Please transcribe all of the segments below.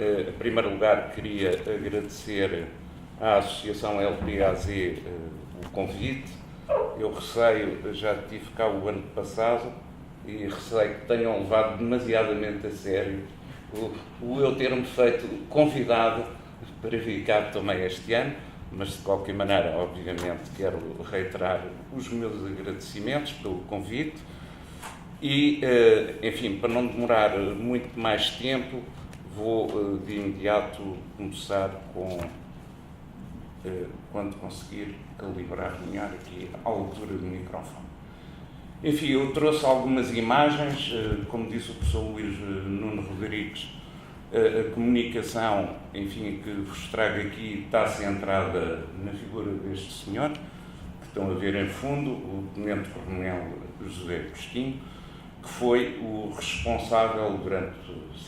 Em primeiro lugar, queria agradecer à Associação LPAZ o convite. Eu receio, já estive cá o ano passado, e receio que tenham levado demasiadamente a sério o eu ter-me feito convidado para vir cá também este ano, mas de qualquer maneira, obviamente, quero reiterar os meus agradecimentos pelo convite e, enfim, para não demorar muito mais tempo, vou de imediato começar com, quando conseguir calibrar melhor aqui a altura do microfone. Enfim, eu trouxe algumas imagens, como disse o professor Luís Nuno Rodrigues, a comunicação, enfim, que vos trago aqui está centrada na figura deste senhor, que estão a ver em fundo, o Tenente-Coronel José Agostinho, que foi o responsável durante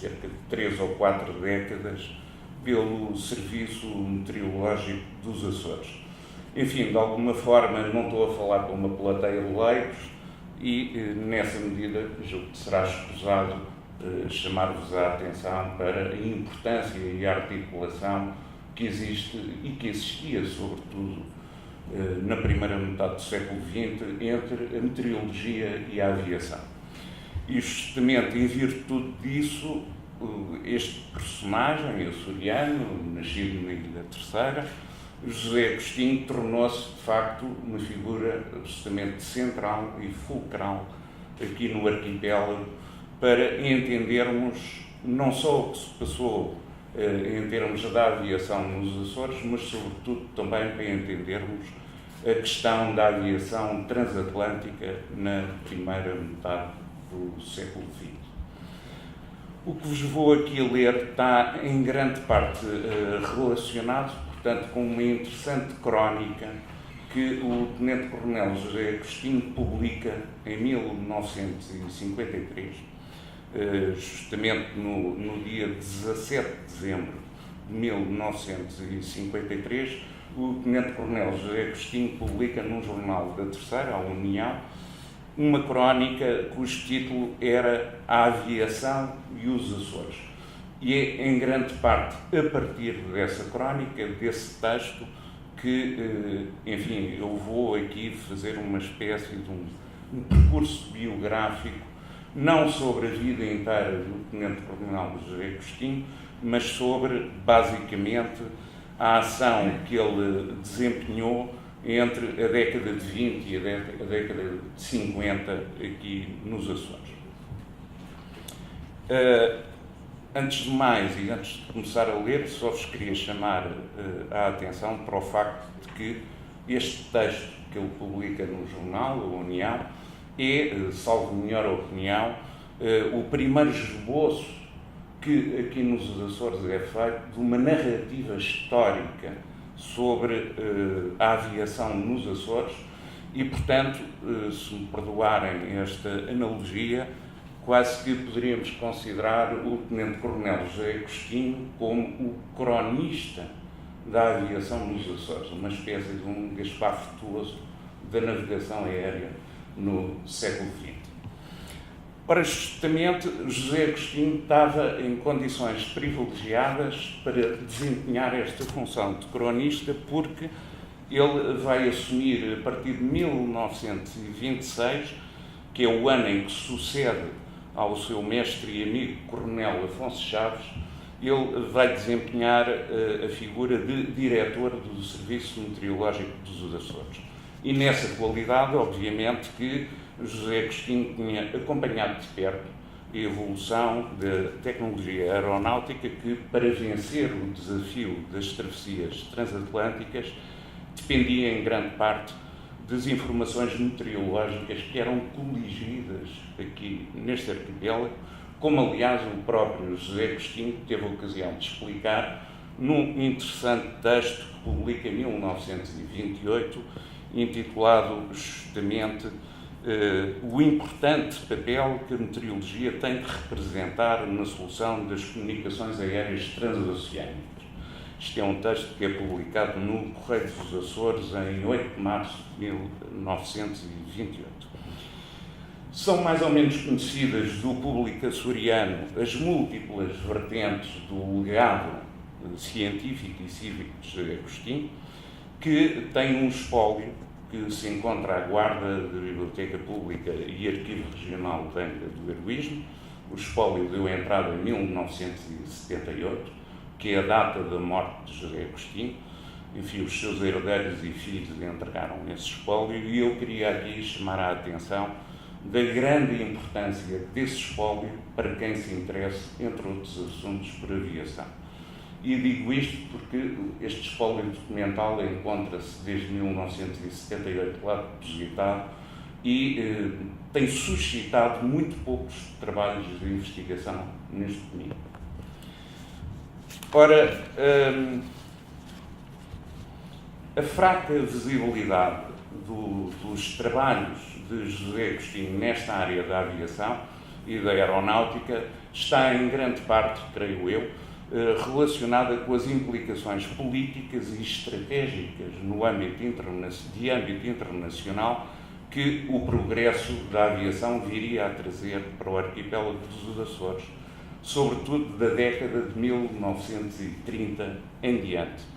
cerca de 3 ou 4 décadas pelo Serviço Meteorológico dos Açores. Enfim, de alguma forma, não estou a falar com uma plateia de leigos e, nessa medida, julgo que será escusado chamar-vos a atenção para a importância e a articulação que existe e que existia, sobretudo, na primeira metade do século XX, entre a meteorologia e a aviação. E, justamente, em virtude disso, este personagem açoriano, nascido na Ilha Terceira, José Agostinho, tornou-se, de facto, uma figura absolutamente central e fulcral aqui no arquipélago para entendermos não só o que se passou em termos da aviação nos Açores, mas, sobretudo, também para entendermos a questão da aviação transatlântica na primeira metade do século XX. O que vos vou aqui ler está, em grande parte, relacionado, portanto, com uma interessante crónica que o Tenente-Coronel José Agostinho publica em 1953, justamente no dia 17 de dezembro de 1953, o Tenente-Coronel José Agostinho publica num jornal da Terceira, a União, uma crónica cujo título era A Aviação e os Açores. E é, em grande parte, a partir dessa crónica, desse texto, que, enfim, eu vou aqui fazer uma espécie de um percurso biográfico, não sobre a vida inteira do Tenente-Coronel José Agostinho, mas sobre, basicamente, a ação que ele desempenhou entre a década de 20 e a década de 50 aqui nos Açores. Antes de mais, e antes de começar a ler, só vos queria chamar a atenção para o facto de que este texto que ele publica no jornal, a União, é, salvo melhor opinião, o primeiro esboço que aqui nos Açores é feito de uma narrativa histórica sobre a aviação nos Açores e, portanto, se me perdoarem esta analogia, quase que poderíamos considerar o Tenente-Coronel José Agostinho como o cronista da aviação nos Açores, uma espécie de um Gaspar Frutuoso da navegação aérea no século XX. Ora, justamente, José Agostinho estava em condições privilegiadas para desempenhar esta função de cronista, porque ele vai assumir, a partir de 1926, que é o ano em que sucede ao seu mestre e amigo Coronel Afonso Chaves, ele vai desempenhar a figura de diretor do Serviço Meteorológico dos Açores. E nessa qualidade, obviamente, que José Agostinho tinha acompanhado de perto a evolução da tecnologia aeronáutica que, para vencer o desafio das travessias transatlânticas, dependia em grande parte das informações meteorológicas que eram coligidas aqui neste arquipélago, como aliás o próprio José Agostinho teve a ocasião de explicar num interessante texto que publica em 1928, intitulado justamente o importante papel que a meteorologia tem de representar na solução das comunicações aéreas transoceânicas. Isto é um texto que é publicado no Correio dos Açores em 8 de março de 1928. São mais ou menos conhecidas do público açoriano as múltiplas vertentes do legado científico e cívico de José Agostinho, que tem um espólio que se encontra à guarda da Biblioteca Pública e Arquivo Regional de Angra do Heroísmo. O espólio deu entrada em 1978, que é a data da morte de José Agostinho. Enfim, os seus herdeiros e filhos entregaram esse espólio e eu queria aqui chamar a atenção da grande importância desse espólio para quem se interessa, entre outros assuntos, por aviação. E digo isto porque este espólio documental encontra-se desde 1978 lá depositado e tem suscitado muito poucos trabalhos de investigação neste domínio. Ora, a fraca visibilidade dos trabalhos de José Agostinho nesta área da aviação e da aeronáutica está em grande parte, creio eu, relacionada com as implicações políticas e estratégicas no âmbito internacional que o progresso da aviação viria a trazer para o arquipélago dos Açores, sobretudo da década de 1930 em diante,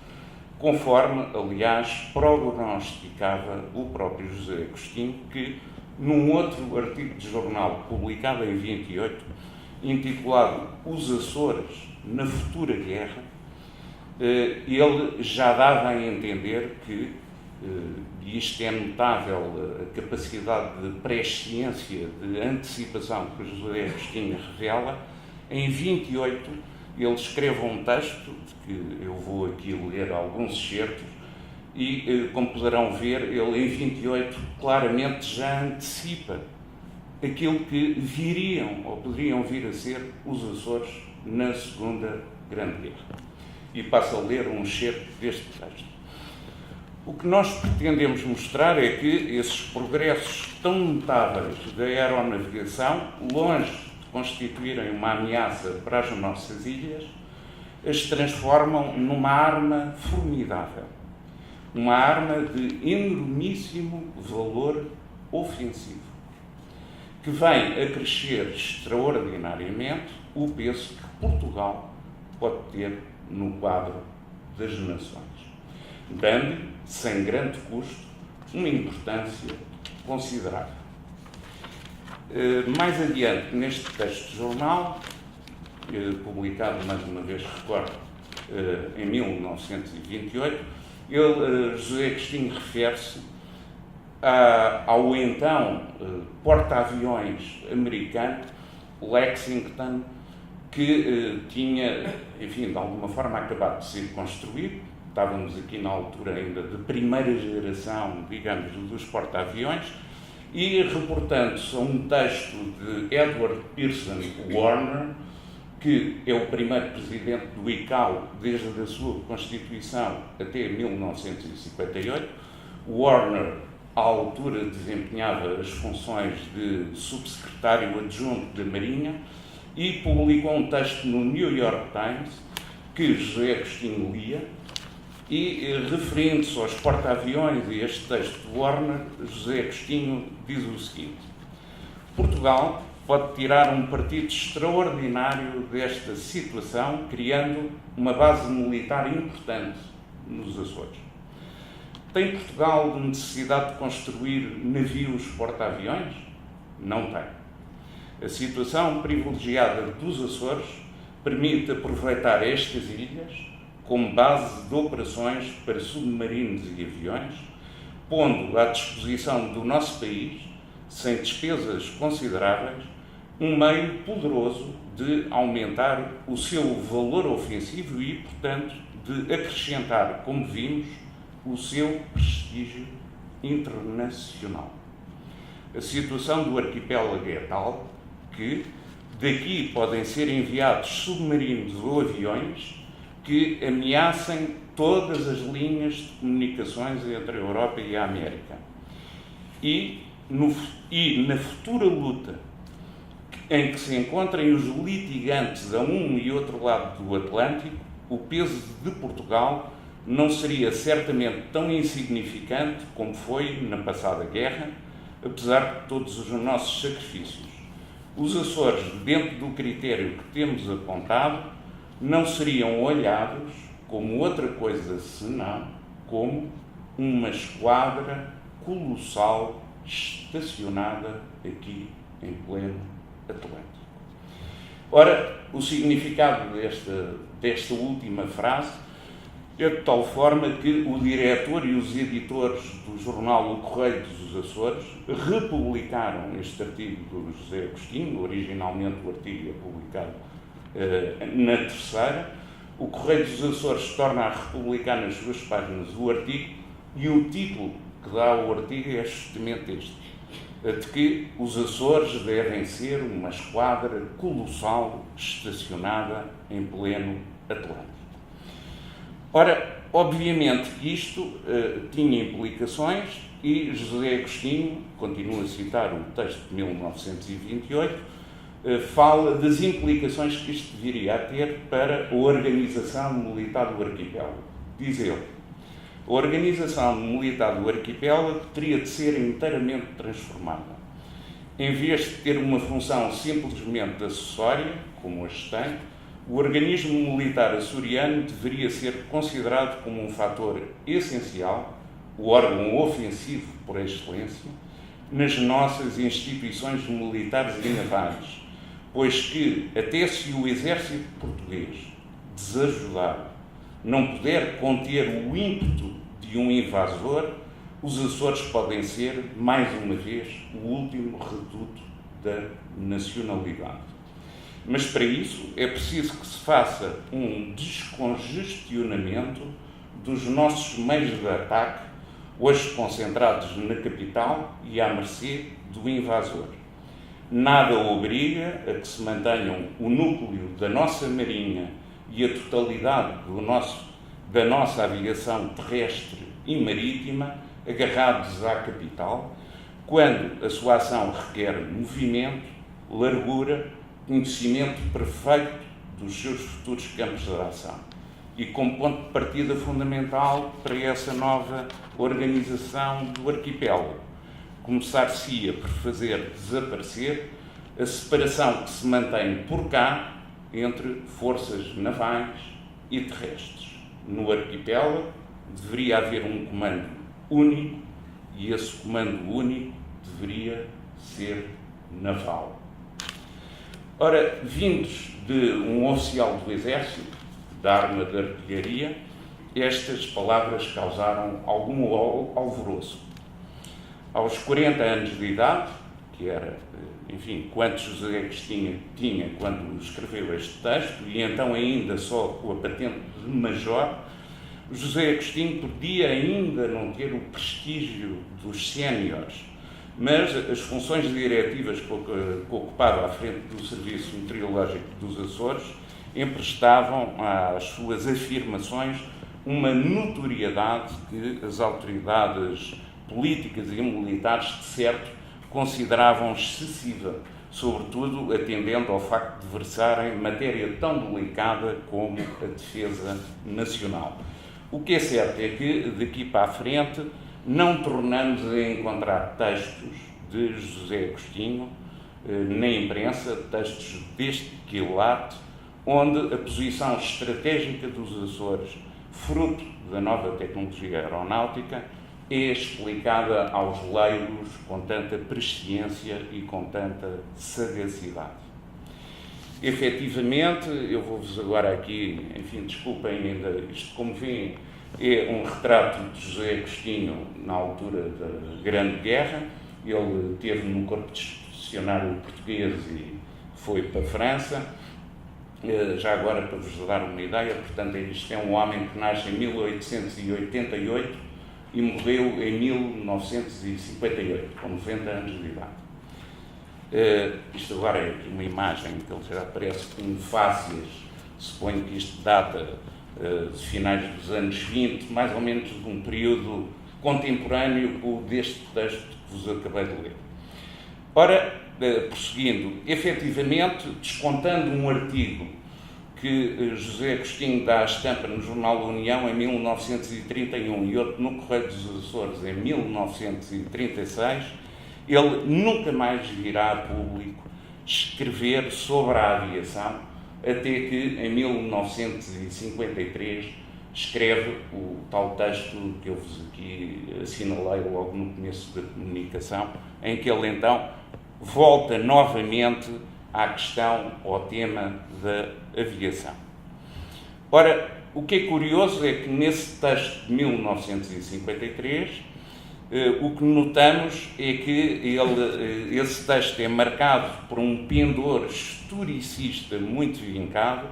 conforme, aliás, prognosticava o próprio José Agostinho, que, num outro artigo de jornal publicado em 28, intitulado Os Açores na Futura Guerra, ele já dava a entender que, e isto é notável, a capacidade de presciência, de antecipação que o José Agostinho revela. Em 28, ele escreve um texto, de que eu vou aqui ler alguns excertos, e, como poderão ver, ele em 28 claramente já antecipa aquilo que viriam, ou poderiam vir a ser, os Açores na Segunda Grande Guerra. E passo a ler um excerto deste texto. O que nós pretendemos mostrar é que esses progressos tão notáveis da aeronavegação, longe de constituírem uma ameaça para as nossas ilhas, as transformam numa arma formidável, uma arma de enormíssimo valor ofensivo, que vem a crescer extraordinariamente o peso que Portugal pode ter no quadro das nações, dando, sem grande custo, uma importância considerável. Mais adiante, neste texto de jornal, publicado, mais uma vez recordo, em 1928, José Agostinho refere-se ao então porta-aviões americano Lexington, que tinha, enfim, de alguma forma acabado de ser construído. Estávamos aqui na altura ainda de primeira geração, digamos, dos porta-aviões, e reportando-se a um texto de Edward Pearson Warner, que é o primeiro presidente do ICAO desde a sua constituição até 1958. Warner, à altura, desempenhava as funções de subsecretário adjunto da Marinha e publicou um texto no New York Times que José Agostinho lia e, referindo-se aos porta-aviões e este texto de Warner, José Agostinho diz o seguinte: Portugal pode tirar um partido extraordinário desta situação, criando uma base militar importante nos Açores. Tem Portugal necessidade de construir navios porta-aviões? Não tem. A situação privilegiada dos Açores permite aproveitar estas ilhas como base de operações para submarinos e aviões, pondo à disposição do nosso país, sem despesas consideráveis, um meio poderoso de aumentar o seu valor ofensivo e, portanto, de acrescentar, como vimos, o seu prestígio internacional. A situação do arquipélago é tal que daqui podem ser enviados submarinos ou aviões que ameacem todas as linhas de comunicações entre a Europa e a América. E na futura luta em que se encontrem os litigantes a um e outro lado do Atlântico, o peso de Portugal não seria certamente tão insignificante como foi na passada guerra, apesar de todos os nossos sacrifícios. Os Açores, dentro do critério que temos apontado, não seriam olhados como outra coisa senão como uma esquadra colossal estacionada aqui em pleno Atlântico. Ora, o significado desta última frase é de tal forma que o diretor e os editores do jornal O Correio dos Açores republicaram este artigo do José Agostinho. Originalmente o artigo é publicado na Terceira. O Correio dos Açores torna a republicar nas suas páginas o artigo, e o título que dá ao artigo é justamente este: de que os Açores devem ser uma esquadra colossal estacionada em pleno Atlântico. Ora, obviamente que isto tinha implicações, e José Agostinho, continua a citar o texto de 1928, fala das implicações que isto viria a ter para a organização militar do arquipélago. Diz ele: a organização militar do arquipélago teria de ser inteiramente transformada. Em vez de ter uma função simplesmente acessória, como hoje tem, o organismo militar açoriano deveria ser considerado como um fator essencial, o órgão ofensivo por excelência, nas nossas instituições militares e navais, pois que, até se o exército português, desajudado, não puder conter o ímpeto de um invasor, os Açores podem ser, mais uma vez, o último reduto da nacionalidade. Mas para isso é preciso que se faça um descongestionamento dos nossos meios de ataque, hoje concentrados na capital e à mercê do invasor. Nada obriga a que se mantenham o núcleo da nossa marinha e a totalidade da nossa aviação terrestre e marítima agarrados à capital, quando a sua ação requer movimento, largura, conhecimento perfeito dos seus futuros campos de ação. E como ponto de partida fundamental para essa nova organização do arquipélago, começar-se-ia por fazer desaparecer a separação que se mantém por cá entre forças navais e terrestres. No arquipélago deveria haver um comando único, e esse comando único deveria ser naval. Ora, vindos de um oficial do Exército, da arma de artilharia, estas palavras causaram algum alvoroço. Aos 40 anos de idade, que era, enfim, quanto José Agostinho tinha quando escreveu este texto, e então ainda só com a patente de major, José Agostinho podia ainda não ter o prestígio dos séniores, mas as funções diretivas que ocupava à frente do Serviço Meteorológico dos Açores emprestavam às suas afirmações uma notoriedade que as autoridades políticas e militares, de certo, consideravam excessiva, sobretudo atendendo ao facto de versarem matéria tão delicada como a defesa nacional. O que é certo é que, daqui para a frente, não tornamos a encontrar textos de José Agostinho na imprensa, textos deste quilate, onde a posição estratégica dos Açores, fruto da nova tecnologia aeronáutica, é explicada aos leigos com tanta presciência e com tanta sagacidade. Efetivamente, eu vou-vos agora aqui, enfim, desculpem ainda, isto como veem, é um retrato de José Agostinho na altura da Grande Guerra. Ele esteve no corpo expedicionário português e foi para a França. Já agora, para vos dar uma ideia, portanto, isto é um homem que nasce em 1888 e morreu em 1958, com 90 anos de idade. Isto agora é uma imagem que ele já aparece com fácias, suponho que isto data de finais dos anos 20, mais ou menos de um período contemporâneo com deste texto que vos acabei de ler. Ora, prosseguindo, efetivamente, descontando um artigo que José Agostinho dá à estampa no Jornal da União em 1931 e outro no Correio dos Açores em 1936, ele nunca mais virá a público escrever sobre a aviação, até que, em 1953, escreve o tal texto que eu vos aqui assinalei logo no começo da comunicação, em que ele então volta novamente à questão, ao tema da aviação. Ora, o que é curioso é que nesse texto de 1953, o que notamos é que esse texto é marcado por um pendor historicista muito vincado,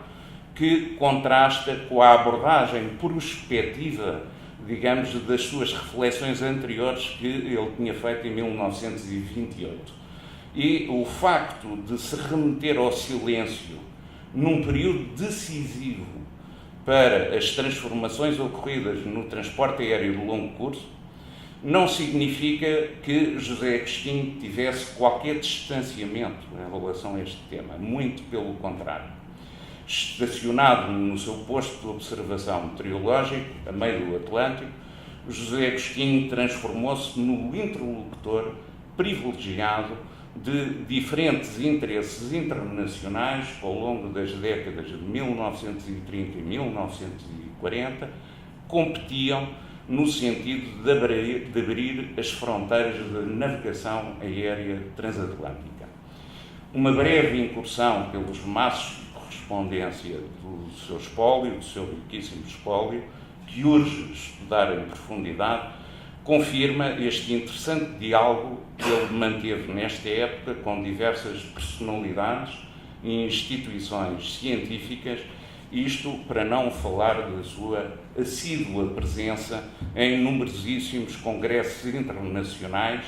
que contrasta com a abordagem prospectiva, digamos, das suas reflexões anteriores que ele tinha feito em 1928. E o facto de se remeter ao silêncio num período decisivo para as transformações ocorridas no transporte aéreo de longo curso não significa que José Agostinho tivesse qualquer distanciamento em relação a este tema, muito pelo contrário. Estacionado no seu posto de observação meteorológico, a meio do Atlântico, José Agostinho transformou-se no interlocutor privilegiado de diferentes interesses internacionais que, ao longo das décadas de 1930 e 1940, competiam no sentido de abrir as fronteiras da navegação aérea transatlântica. Uma breve incursão pelos maços de correspondência do seu espólio, do seu riquíssimo espólio, que urge estudar em profundidade, confirma este interessante diálogo que ele manteve nesta época com diversas personalidades e instituições científicas, isto para não falar da sua assídua presença em numerosíssimos congressos internacionais,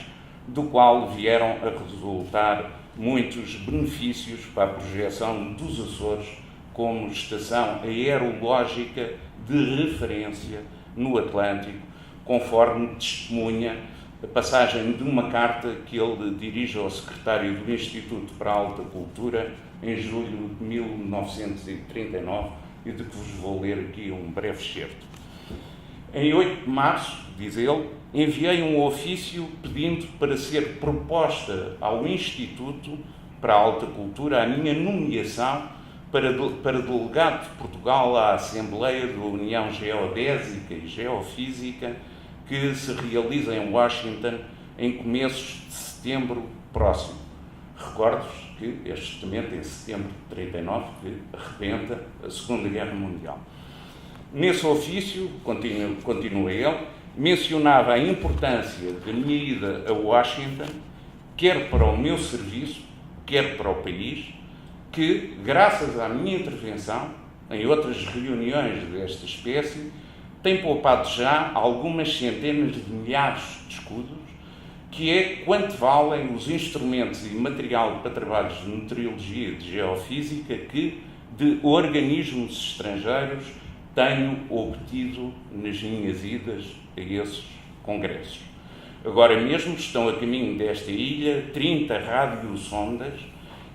do qual vieram a resultar muitos benefícios para a projeção dos Açores como estação aerológica de referência no Atlântico, conforme testemunha a passagem de uma carta que ele dirige ao secretário do Instituto para a Alta Cultura em julho de 1939 e de que vos vou ler aqui um breve excerto. Em 8 de março, diz ele, enviei um ofício pedindo para ser proposta ao Instituto para a Alta Cultura a minha nomeação para delegado de Portugal à Assembleia da União Geodésica e Geofísica que se realiza em Washington em começos de setembro próximo. Recordo-vos que este testamento é em setembro de 39, que arrebenta a Segunda Guerra Mundial. Nesse ofício, continua ele, mencionava a importância da minha ida a Washington, quer para o meu serviço, quer para o país, que, graças à minha intervenção em outras reuniões desta espécie, tem poupado já algumas centenas de milhares de escudos, que é quanto valem os instrumentos e material para trabalhos de meteorologia e de geofísica que, de organismos estrangeiros, tenho obtido nas minhas idas a esses congressos. Agora mesmo estão a caminho desta ilha 30 radiosondas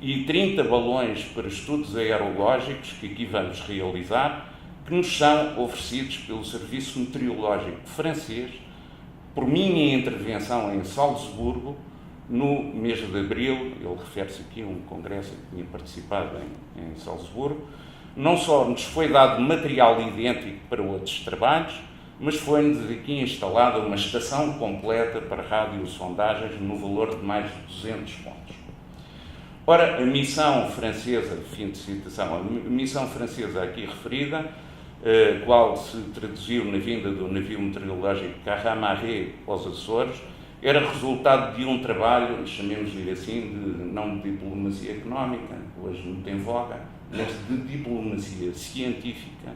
e 30 balões para estudos aerológicos que aqui vamos realizar, que nos são oferecidos pelo Serviço Meteorológico francês, por minha intervenção em Salzburgo, no mês de abril. Ele refere-se aqui a um congresso que tinha participado em Salzburgo. Não só nos foi dado material idêntico para outros trabalhos, mas foi-nos aqui instalada uma estação completa para radiosondagens no valor de mais de 200 pontos. Ora, a missão francesa, fim de citação, a missão francesa aqui referida, qual se traduziu na vinda do navio meteorológico Carramaré aos Açores, era resultado de um trabalho, chamemos-lhe assim, não de diplomacia económica, hoje não tem voga, mas de diplomacia científica,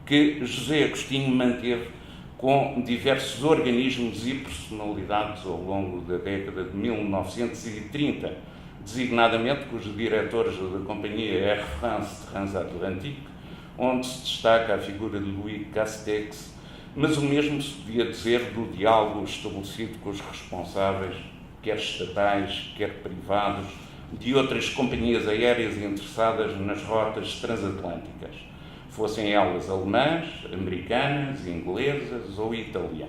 que José Agostinho manteve com diversos organismos e personalidades ao longo da década de 1930, designadamente com os diretores da companhia Air France Transatlantique, onde se destaca a figura de Louis Castex, mas o mesmo se podia dizer do diálogo estabelecido com os responsáveis, quer estatais, quer privados, de outras companhias aéreas interessadas nas rotas transatlânticas, fossem elas alemãs, americanas, inglesas ou italianas.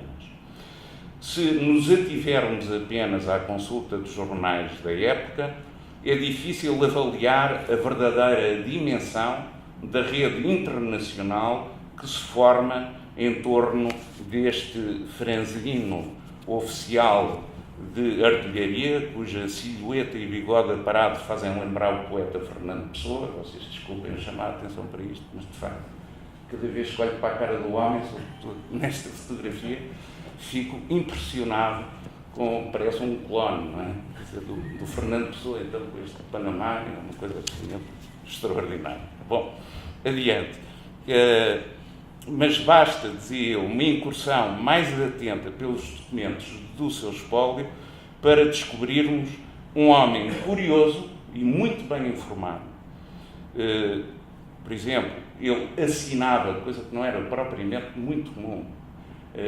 Se nos ativermos apenas à consulta dos jornais da época, é difícil avaliar a verdadeira dimensão da rede internacional que se forma em torno deste franzino oficial de artilharia, cuja silhueta e bigode aparado fazem lembrar o poeta Fernando Pessoa. Vocês desculpem chamar a atenção para isto, mas de facto, cada vez que olho para a cara do homem, sobretudo nesta fotografia, fico impressionado parece um clone, não é? Quer dizer, do Fernando Pessoa, então, com este Panamá, é uma coisa absolutamente extraordinária. Bom, adiante. Mas basta, dizia eu, uma incursão mais atenta pelos documentos do seu espólio para descobrirmos um homem curioso e muito bem informado. Por exemplo, ele assinava, coisa que não era propriamente muito comum,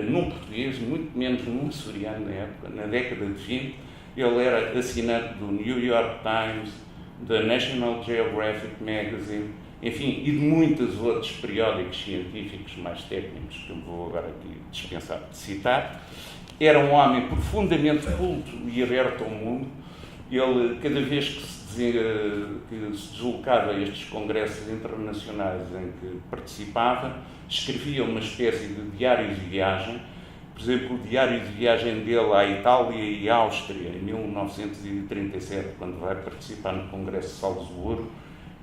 num português, muito menos num açoriano na época, na década de 20, ele era assinante do New York Times, da National Geographic Magazine, enfim, e de muitos outros periódicos científicos mais técnicos, que eu vou agora aqui dispensar de citar. Era um homem profundamente culto e aberto ao mundo. Ele, cada vez que se deslocava a estes congressos internacionais em que participava, escrevia uma espécie de diário de viagem. Por exemplo, o diário de viagem dele à Itália e à Áustria, em 1937, quando vai participar no Congresso de Salzburgo,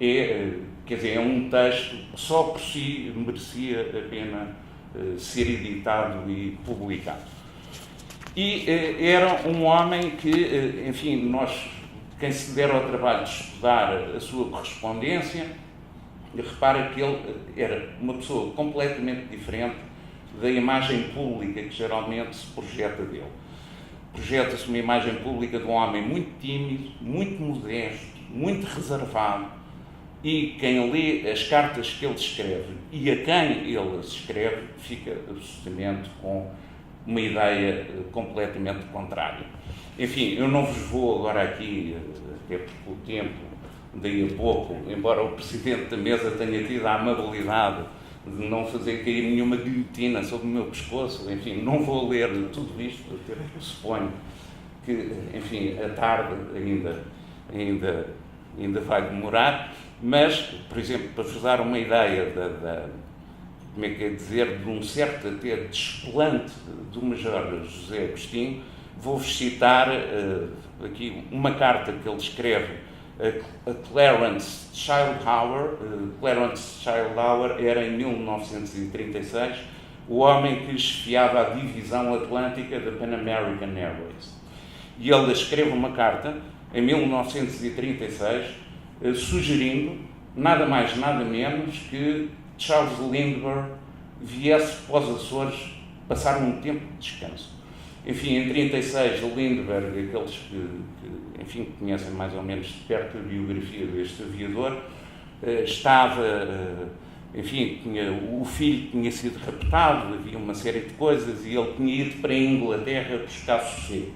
é um texto que só por si merecia a pena ser editado e publicado. E era um homem que, enfim, quem se der ao trabalho de estudar a sua correspondência, repara que ele era uma pessoa completamente diferente da imagem pública que geralmente se projeta dele. Projeta-se uma imagem pública de um homem muito tímido, muito modesto, muito reservado, e quem lê as cartas que ele escreve e a quem ele as escreve fica absolutamente com uma ideia completamente contrária. Enfim, eu não vos vou agora aqui, até porque o tempo, daí a pouco, embora o Presidente da Mesa tenha tido a amabilidade de não fazer cair nenhuma guilhotina sobre o meu pescoço, enfim, não vou ler tudo isto, até porque suponho que, enfim, a tarde ainda vai demorar, mas, por exemplo, para vos dar uma ideia como é que é dizer, de um certo até desplante do Major José Agostinho, vou-vos citar aqui uma carta que ele escreve a Clarence Childhower. Clarence Childhower era, em 1936, o homem que chefiava a divisão atlântica da Pan American Airways. E ele escreve uma carta, em 1936, sugerindo, nada mais, nada menos, que Charles Lindbergh viesse para os Açores passar um tempo de descanso. Enfim, em 1936, o Lindbergh, aqueles que enfim, conhecem mais ou menos de perto a biografia deste aviador, enfim, o filho tinha sido raptado, havia uma série de coisas, e ele tinha ido para a Inglaterra buscar sossego.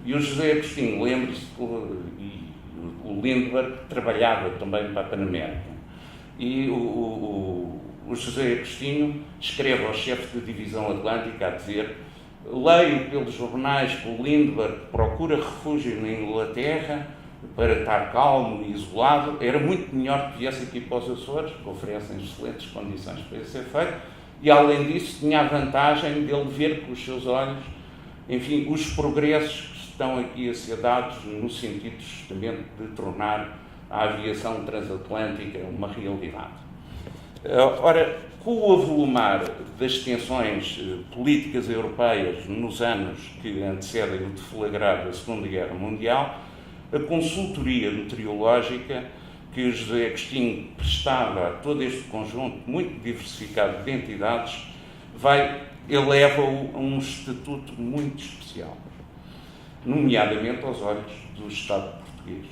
E o José Agostinho, lembre-se, o Lindbergh trabalhava também para a Pan American. E o José Agostinho escreve ao chefe da divisão atlântica a dizer: leio pelos jornais que o Lindbergh procura refúgio na Inglaterra para estar calmo e isolado. Era muito melhor que viesse aqui para os Açores, que oferecem excelentes condições para isso ser feito, e além disso tinha a vantagem de ele ver com os seus olhos, enfim, os progressos que estão aqui a ser dados no sentido justamente de tornar a aviação transatlântica uma realidade. Ora, com o avolumar das tensões políticas europeias nos anos que antecedem o deflagrar da Segunda Guerra Mundial, a consultoria meteorológica que José Agostinho prestava a todo este conjunto muito diversificado de entidades eleva-o a um estatuto muito especial, nomeadamente aos olhos do Estado português,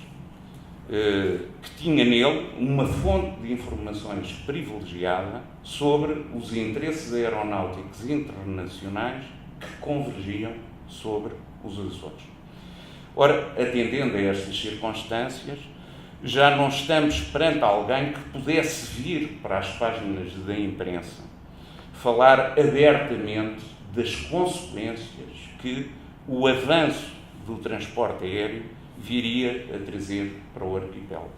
que tinha nele uma fonte de informações privilegiada sobre os interesses aeronáuticos internacionais que convergiam sobre os Açores. Ora, atendendo a estas circunstâncias, já não estamos perante alguém que pudesse vir para as páginas da imprensa falar abertamente das consequências que o avanço do transporte aéreo viria a trazer para o arquipélago.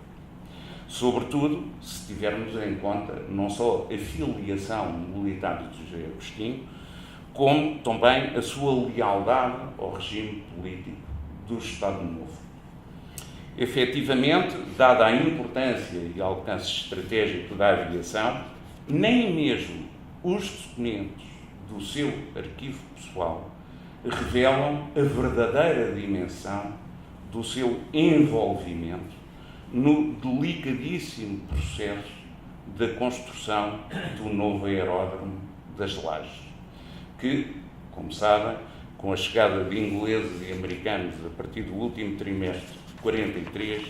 Sobretudo, se tivermos em conta não só a filiação militar de José Agostinho, como também a sua lealdade ao regime político do Estado Novo. Efetivamente, dada a importância e alcance estratégico da aviação, nem mesmo os documentos do seu arquivo pessoal revelam a verdadeira dimensão do seu envolvimento no delicadíssimo processo da construção do novo aeródromo das Lajes, que, como sabem, com a chegada de ingleses e americanos a partir do último trimestre de 43,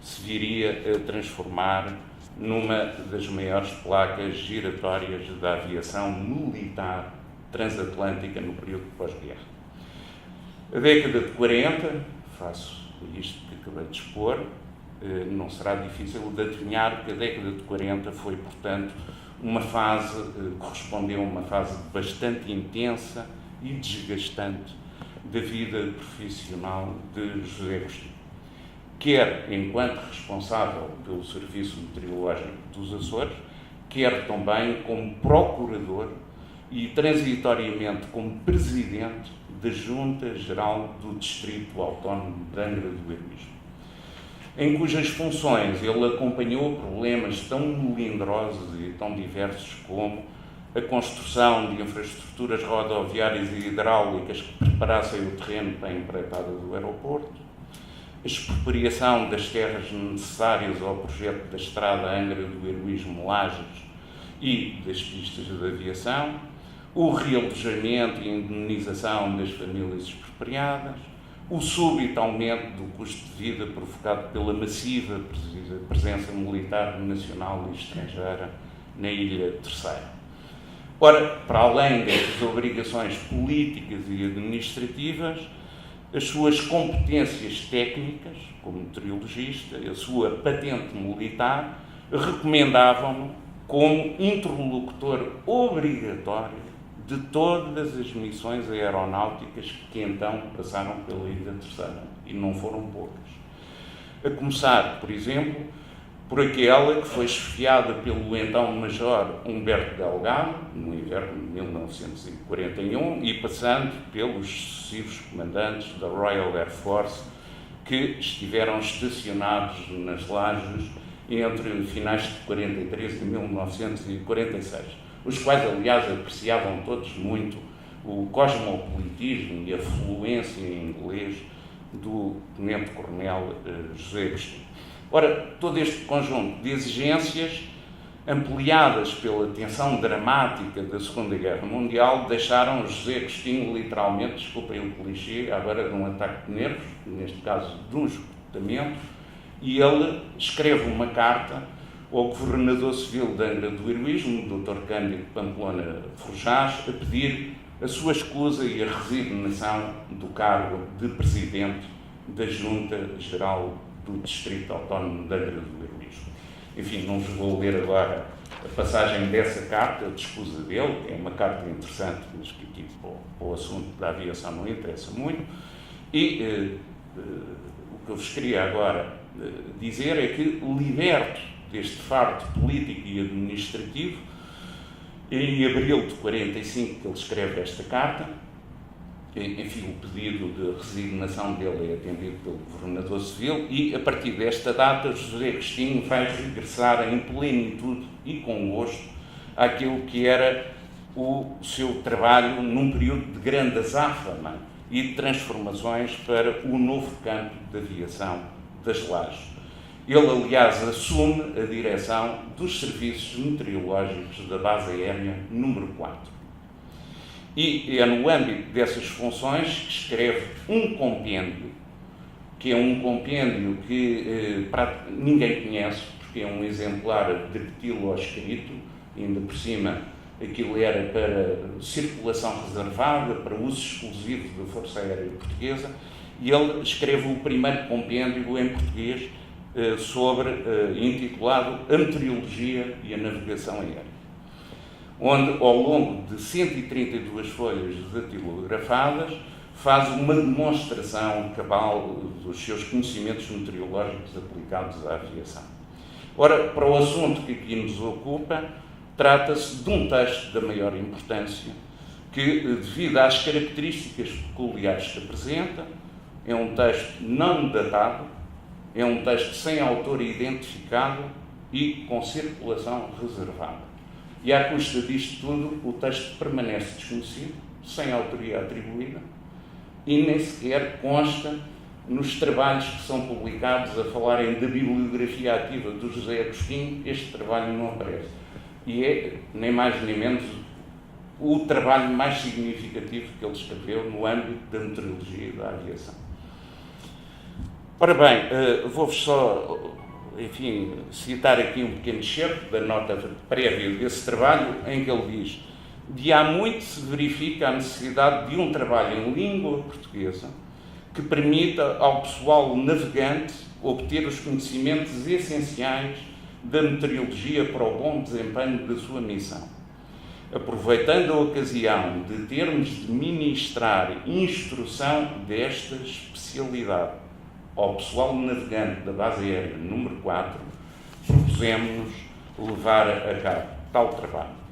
se viria a transformar numa das maiores placas giratórias da aviação militar transatlântica no período pós-guerra. A década de 40, faço isto que acabei de expor, não será difícil de adivinhar que a década de 40 foi, portanto, uma fase, correspondeu a uma fase bastante intensa e desgastante da vida profissional de José Agostinho. Quer enquanto responsável pelo Serviço Meteorológico dos Açores, quer também como procurador e transitoriamente como presidente da Junta Geral do Distrito Autónomo de Angra do Heroísmo, em cujas funções ele acompanhou problemas tão melindrosos e tão diversos como a construção de infraestruturas rodoviárias e hidráulicas que preparassem o terreno para a empreitada do aeroporto, a expropriação das terras necessárias ao projeto da estrada Angra do Heroísmo-Lajes e das pistas de aviação, o realojamento e indemnização das famílias expropriadas, o súbito aumento do custo de vida provocado pela massiva presença militar nacional e estrangeira na Ilha Terceira. Ora, para além destas obrigações políticas e administrativas, as suas competências técnicas, como meteorologista, a sua patente militar, recomendavam-no como interlocutor obrigatório de todas as missões aeronáuticas que então passaram pela Ilha Terceira, e não foram poucas. A começar, por exemplo, por aquela que foi chefiada pelo então Major Humberto Delgado, no inverno de 1941, e passando pelos sucessivos comandantes da Royal Air Force que estiveram estacionados nas Lajes entre finais de 43 e 1946, os quais, aliás, apreciavam todos muito o cosmopolitismo e a fluência em inglês do tenente-coronel José Agostinho. Ora, todo este conjunto de exigências, ampliadas pela tensão dramática da Segunda Guerra Mundial, deixaram José Agostinho literalmente, desculpem o clichê, à beira de um ataque de nervos, neste caso de um esgotamento, e ele escreve uma carta ao governador civil de Angra do Heroísmo, Dr. Cândido Pamplona Forjás, a pedir a sua escusa e a resignação do cargo de presidente da Junta Geral do Distrito Autónomo de Angra do Heroísmo. Enfim, não vos vou ler agora a passagem dessa carta de escusa dele, é uma carta interessante, mas que aqui para o assunto da aviação não interessa muito, e o que eu vos queria agora dizer é que, liberto deste fardo político e administrativo, em abril de 45 que ele escreve esta carta, enfim, o pedido de resignação dele é atendido pelo governador civil e, a partir desta data, José Agostinho vai regressar em plenitude e com gosto àquilo que era o seu trabalho num período de grande azáfama e de transformações para o novo campo da aviação das Lajes. Ele, aliás, assume a direção dos serviços meteorológicos da base aérea número 4. E é no âmbito dessas funções que escreve um compêndio, que é um compêndio que ninguém conhece, porque é um exemplar de retilo ao escrito, ainda por cima aquilo era para circulação reservada, para uso exclusivo da Força Aérea Portuguesa, e ele escreve o primeiro compêndio em português intitulado A Meteorologia e a Navegação Aérea. onde, ao longo de 132 folhas datilografadas, faz uma demonstração cabal dos seus conhecimentos meteorológicos aplicados à aviação. Ora, para o assunto que aqui nos ocupa, trata-se de um texto da maior importância, que, devido às características peculiares que apresenta, é um texto não datado, é um texto sem autor identificado e com circulação reservada. E à custa disto tudo, o texto permanece desconhecido, sem autoria atribuída, e nem sequer consta nos trabalhos que são publicados a falarem da bibliografia ativa do José Agostinho. Este trabalho não aparece. E é, nem mais nem menos, o trabalho mais significativo que ele escreveu no âmbito da meteorologia e da aviação. Ora bem, vou-vos só, enfim, citar aqui um pequeno excerto da nota prévia desse trabalho, em que ele diz: de há muito se verifica a necessidade de um trabalho em língua portuguesa que permita ao pessoal navegante obter os conhecimentos essenciais da meteorologia para o bom desempenho da sua missão. Aproveitando a ocasião de termos de ministrar instrução desta especialidade ao pessoal navegante da base aérea número 4, propusemos-nos levar a cabo tal trabalho.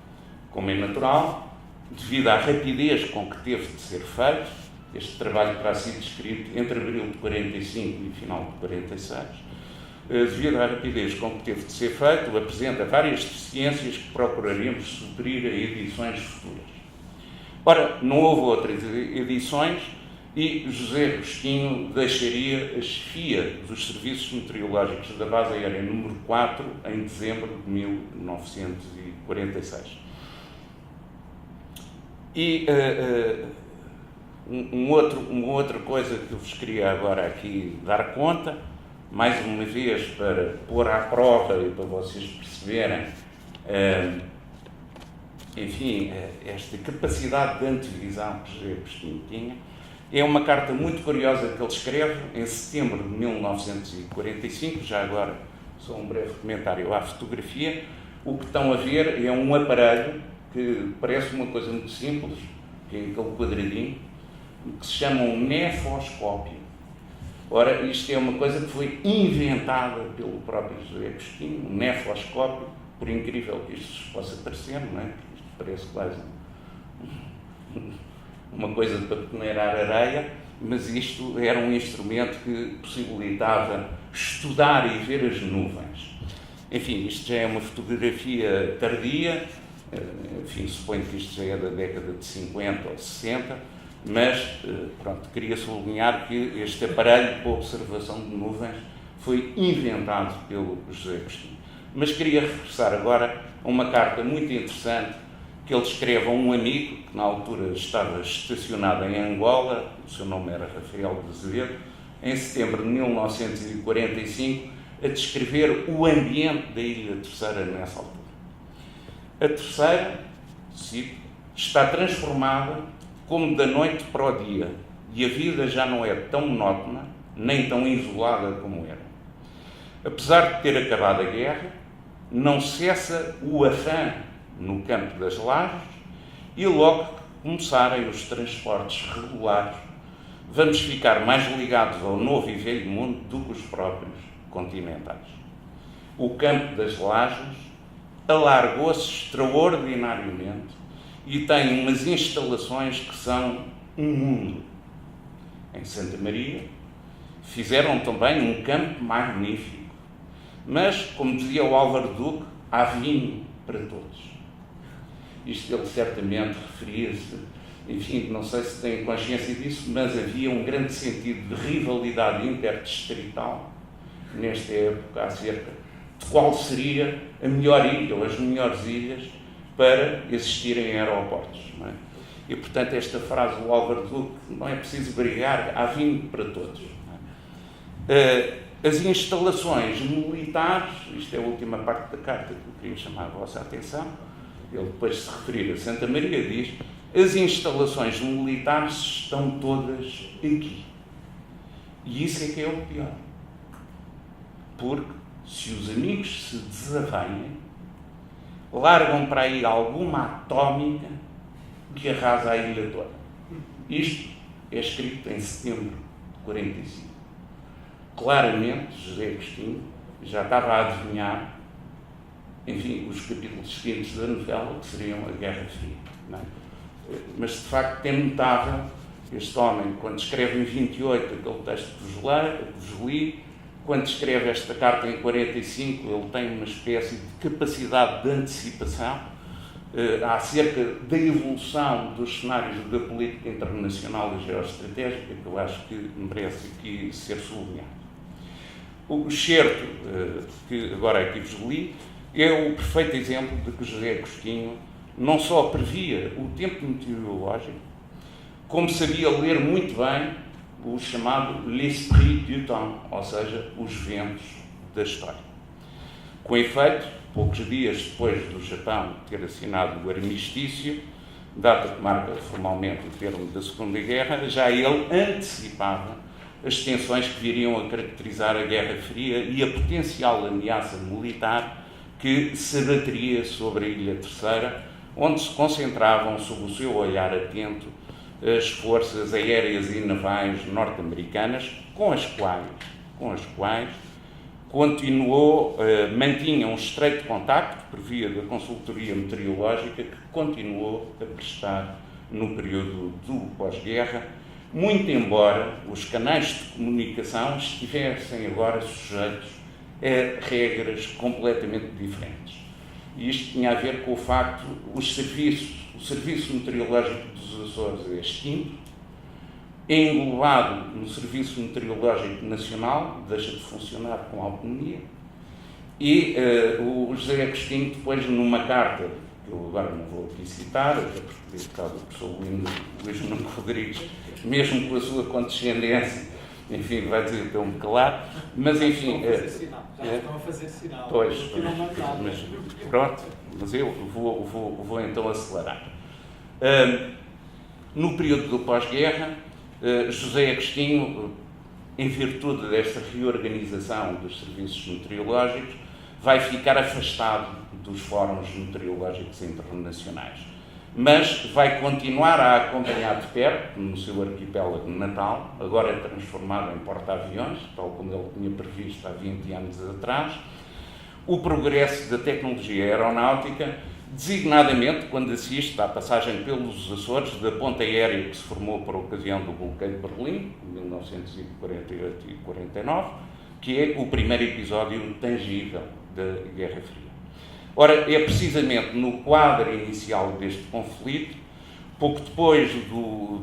Como é natural, devido à rapidez com que teve de ser feito, este trabalho terá sido escrito entre abril de 45 e final de 46, devido à rapidez com que teve de ser feito, apresenta várias deficiências que procuraremos suprir a edições futuras. Ora, não houve outras edições e José Agostinho deixaria a chefia dos serviços meteorológicos da base aérea número 4 em dezembro de 1946. E uma outra coisa que eu vos queria agora aqui dar conta, mais uma vez para pôr à prova e para vocês perceberem, enfim, esta capacidade de antevisão que José Agostinho tinha, é uma carta muito curiosa que ele escreve em setembro de 1945, já agora só um breve comentário à fotografia. O que estão a ver é um aparelho que parece uma coisa muito simples, que é aquele quadradinho, que se chama um nefoscópio. Ora, isto é uma coisa que foi inventada pelo próprio José Agostinho, um nefoscópio, por incrível que isto possa parecer, não é? Isto parece quase uma coisa para peneirar areia, mas isto era um instrumento que possibilitava estudar e ver as nuvens. Enfim, isto já é uma fotografia tardia, enfim, suponho que isto já é da década de 50 ou 60, mas, pronto, queria sublinhar que este aparelho para observação de nuvens foi inventado pelo José Agostinho. Mas queria regressar agora a uma carta muito interessante que ele escreve a um amigo que na altura estava estacionado em Angola, o seu nome era Rafael de Azevedo, em setembro de 1945, a descrever o ambiente da Ilha Terceira nessa altura. A Terceira, cito, está transformada como da noite para o dia, e a vida já não é tão monótona, nem tão isolada como era. Apesar de ter acabado a guerra, não cessa o afã no campo das lajes, e logo que começarem os transportes regulares, vamos ficar mais ligados ao novo e velho mundo do que os próprios continentais. O campo das lajes alargou-se extraordinariamente e tem umas instalações que são um mundo. Em Santa Maria fizeram também um campo magnífico, mas, como dizia o Álvaro Duque, há vinho para todos. Isto ele certamente referia-se, enfim, não sei se têm consciência disso, mas havia um grande sentido de rivalidade interdistrital nesta época acerca de qual seria a melhor ilha ou as melhores ilhas para existirem aeroportos. Não é? E, portanto, esta frase do Álvaro Duque, não é preciso brigar, há vinho para todos. Não é? As instalações militares, isto é a última parte da carta que eu queria chamar a vossa atenção, ele depois de se referir a Santa Maria diz: as instalações militares estão todas aqui. E isso é que é o pior. Porque se os amigos se desaveiem, largam para aí alguma atómica que arrasa a ilha toda. Isto é escrito em setembro de 45. Claramente, José Agostinho já estava a adivinhar, enfim, os capítulos seguintes da novela, que seriam a Guerra Fria. Não é? Mas, de facto, é notável este homem, quando escreve em 28 aquele texto que vos li, quando escreve esta carta em 45, ele tem uma espécie de capacidade de antecipação acerca da evolução dos cenários da política internacional e geoestratégica, que eu acho que merece aqui ser sublinhado. O excerto que agora aqui vos li é o perfeito exemplo de que José Agostinho não só previa o tempo meteorológico, como sabia ler muito bem o chamado l'esprit du temps, ou seja, os ventos da história. Com efeito, poucos dias depois do Japão ter assinado o armistício, data que marca formalmente o termo da Segunda Guerra, já ele antecipava as tensões que viriam a caracterizar a Guerra Fria e a potencial ameaça militar que se abateria sobre a Ilha Terceira, onde se concentravam, sob o seu olhar atento, as forças aéreas e navais norte-americanas, com as quais mantinha um estreito contacto, por via da consultoria meteorológica, que continuou a prestar no período do pós-guerra, muito embora os canais de comunicação estivessem agora sujeitos a regras completamente diferentes. E isto tinha a ver com o facto o Serviço Meteorológico dos Açores é extinto, é englobado no Serviço Meteorológico Nacional, deixa de funcionar com autonomia, e o José Agostinho, depois, numa carta, que eu agora não vou aqui citar, até porque está do professor Luís Nuno Rodrigues, mesmo com a sua condescendência, enfim, vai dizer que eu me calar, mas enfim... Estão a fazer sinal. Pois, mas pronto, mas eu vou então acelerar. No período do pós-guerra, José Agostinho, em virtude desta reorganização dos serviços meteorológicos, vai ficar afastado dos fóruns meteorológicos internacionais, mas vai continuar a acompanhar de perto, no seu arquipélago natal, agora transformado em porta-aviões, tal como ele tinha previsto há 20 anos atrás, o progresso da tecnologia aeronáutica, designadamente quando assiste à passagem pelos Açores da ponte aérea que se formou por ocasião do bloqueio de Berlim, em 1948 e 49, que é o primeiro episódio tangível da Guerra Fria. Ora, é precisamente no quadro inicial deste conflito, pouco depois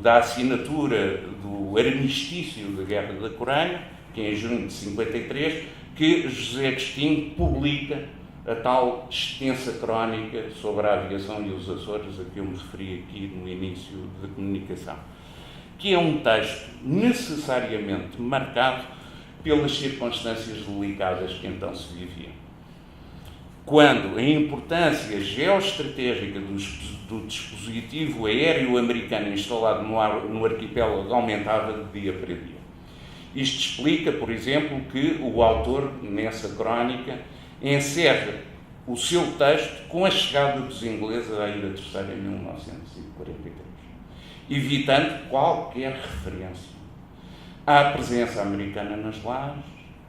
da assinatura do armistício da Guerra da Coreia, que é em junho de 53, que José Agostinho publica a tal extensa crónica sobre a aviação e os Açores, a que eu me referi aqui no início da comunicação, que é um texto necessariamente marcado pelas circunstâncias delicadas que então se viviam. Quando a importância geoestratégica do dispositivo aéreo americano instalado no arquipélago aumentava de dia para dia. Isto explica, por exemplo, que o autor, nessa crónica, encerra o seu texto com a chegada dos ingleses à Ilha Terceira em 1943, evitando qualquer referência à presença americana nas lajes,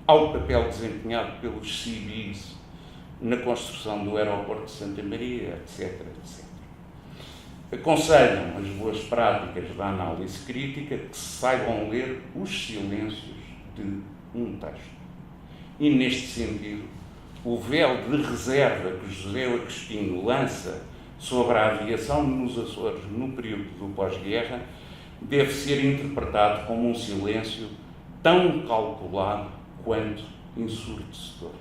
ao papel desempenhado pelos civis na construção do aeroporto de Santa Maria, etc. Aconselham as boas práticas da análise crítica que se saibam ler os silêncios de um texto. E, neste sentido, o véu de reserva que José Agostinho lança sobre a aviação nos Açores no período do pós-guerra deve ser interpretado como um silêncio tão calculado quanto ensurdecedor.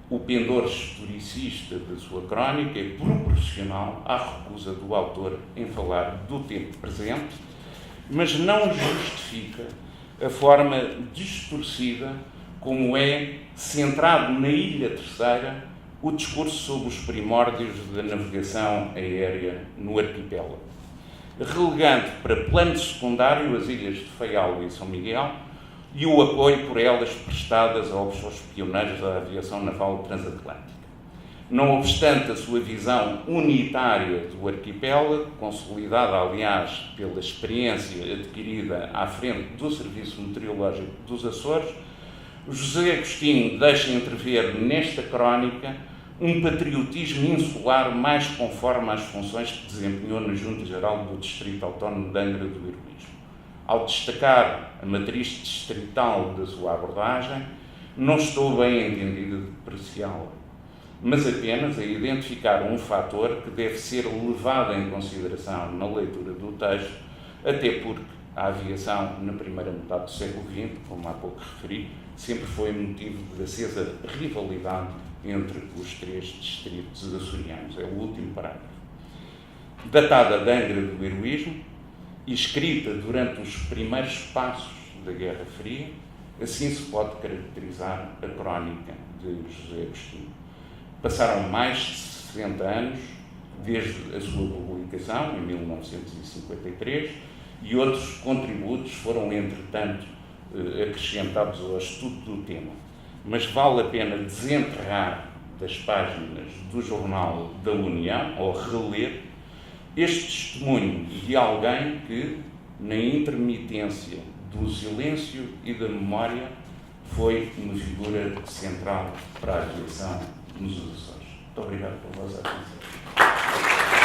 O pendor historicista da sua crónica é proporcional à recusa do autor em falar do tempo presente, mas não justifica a forma distorcida como é centrado na Ilha Terceira o discurso sobre os primórdios da navegação aérea no arquipélago, relegando para plano secundário as ilhas de Faial e São Miguel e o apoio por elas prestadas aos pioneiros da aviação naval transatlântica. Não obstante a sua visão unitária do arquipélago, consolidada, aliás, pela experiência adquirida à frente do Serviço Meteorológico dos Açores, José Agostinho deixa entrever nesta crónica um patriotismo insular mais conforme às funções que desempenhou na Junta Geral do Distrito Autónomo de Angra do Heroísmo. Ao destacar a matriz distrital da sua abordagem, não estou bem entendido de depreciá-la, mas apenas a identificar um fator que deve ser levado em consideração na leitura do texto, até porque a aviação, na primeira metade do século XX, como há pouco referi, sempre foi motivo de acesa rivalidade entre os três distritos açorianos. É o último parágrafo. Datada de Angra do Heroísmo e escrita durante os primeiros passos da Guerra Fria, assim se pode caracterizar a crónica de José Agostinho. Passaram mais de 60 anos desde a sua publicação, em 1953, e outros contributos foram, entretanto, acrescentados ao estudo do tema. Mas vale a pena desenterrar das páginas do Jornal da União, ou reler, este testemunho de alguém que, na intermitência do silêncio e da memória, foi uma figura central para a aviação nos Açores. Muito obrigado pela vossa atenção.